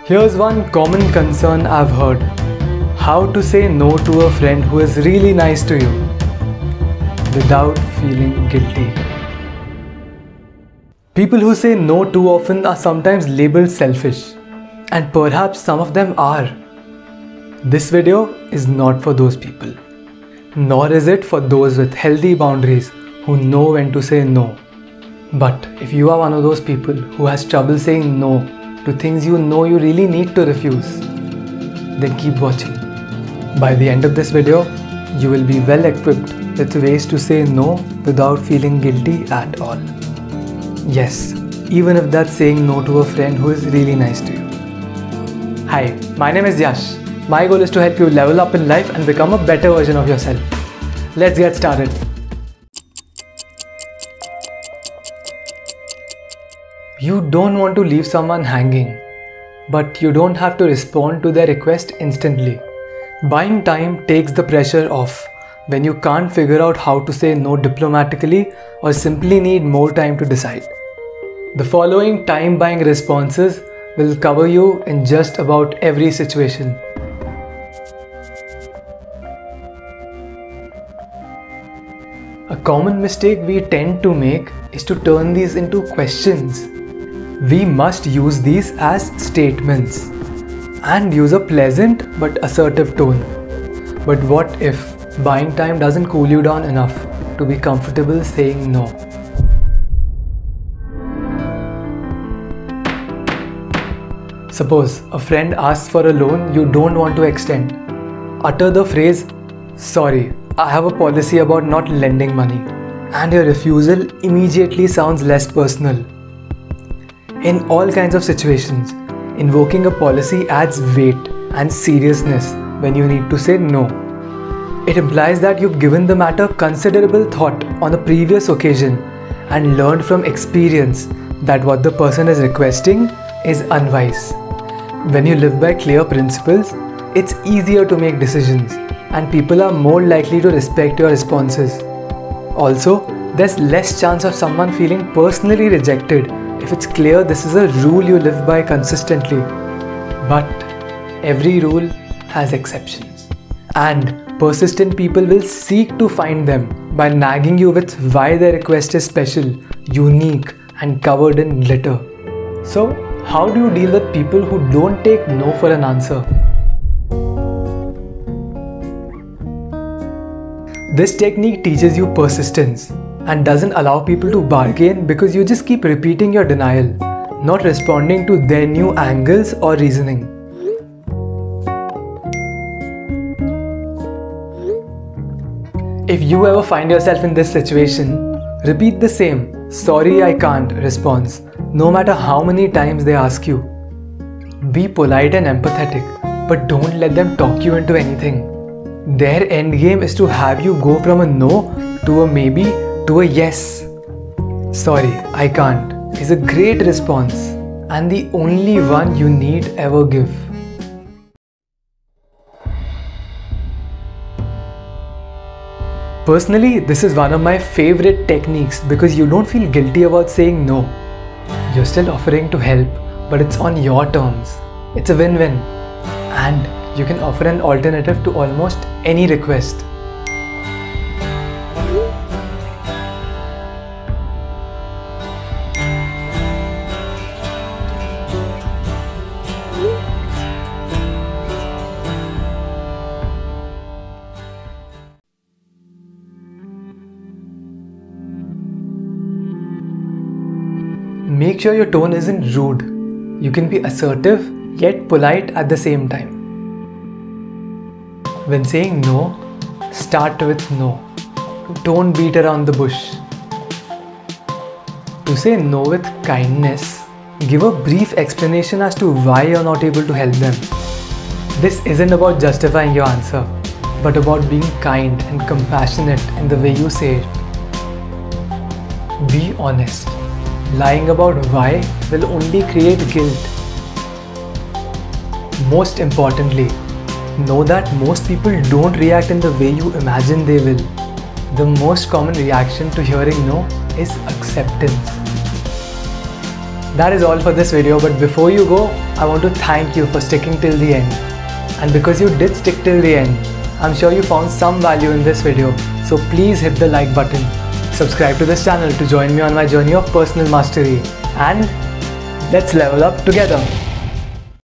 Here's one common concern I've heard. How to say no to a friend who is really nice to you without feeling guilty. People who say no too often are sometimes labeled selfish, and perhaps some of them are. This video is not for those people, nor is it for those with healthy boundaries who know when to say no. But if you are one of those people who has trouble saying no to things you know you really need to refuse, then keep watching. By the end of this video, you will be well equipped with ways to say no without feeling guilty at all. Yes, even if that's saying no to a friend who is really nice to you. Hi, my name is Yash. My goal is to help you level up in life and become a better version of yourself. Let's get started. You don't want to leave someone hanging, but you don't have to respond to their request instantly. Buying time takes the pressure off when you can't figure out how to say no diplomatically or simply need more time to decide. The following time-buying responses will cover you in just about every situation. A common mistake we tend to make is to turn these into questions. We must use these as statements and use a pleasant but assertive tone. But what if buying time doesn't cool you down enough to be comfortable saying no? Suppose a friend asks for a loan you don't want to extend. Utter the phrase, "Sorry, I have a policy about not lending money," and your refusal immediately sounds less personal. In all kinds of situations, invoking a policy adds weight and seriousness when you need to say no. It implies that you've given the matter considerable thought on a previous occasion and learned from experience that what the person is requesting is unwise. When you live by clear principles, it's easier to make decisions and people are more likely to respect your responses. Also, there's less chance of someone feeling personally rejected if it's clear this is a rule you live by consistently. But every rule has exceptions, and persistent people will seek to find them by nagging you with why their request is special, unique, and covered in glitter. So, how do you deal with people who don't take no for an answer? This technique teaches you persistence and doesn't allow people to bargain because you just keep repeating your denial, not responding to their new angles or reasoning. If you ever find yourself in this situation, repeat the same "sorry I can't" response, no matter how many times they ask you. Be polite and empathetic, but don't let them talk you into anything. Their endgame is to have you go from a no to a maybe to a yes. "Sorry, I can't" is a great response and the only one you need ever give. Personally, this is one of my favorite techniques because you don't feel guilty about saying no. You're still offering to help, but it's on your terms. It's a win-win. And you can offer an alternative to almost any request. Make sure your tone isn't rude. You can be assertive yet polite at the same time. When saying no, start with no. Don't beat around the bush. To say no with kindness, give a brief explanation as to why you're not able to help them. This isn't about justifying your answer, but about being kind and compassionate in the way you say it. Be honest. Lying about why will only create guilt. Most importantly, know that most people don't react in the way you imagine they will. The most common reaction to hearing no is acceptance. That is all for this video, but before you go, I want to thank you for sticking till the end. And because you did stick till the end, I'm sure you found some value in this video, so please hit the like button. Subscribe to this channel to join me on my journey of personal mastery, and let's level up together.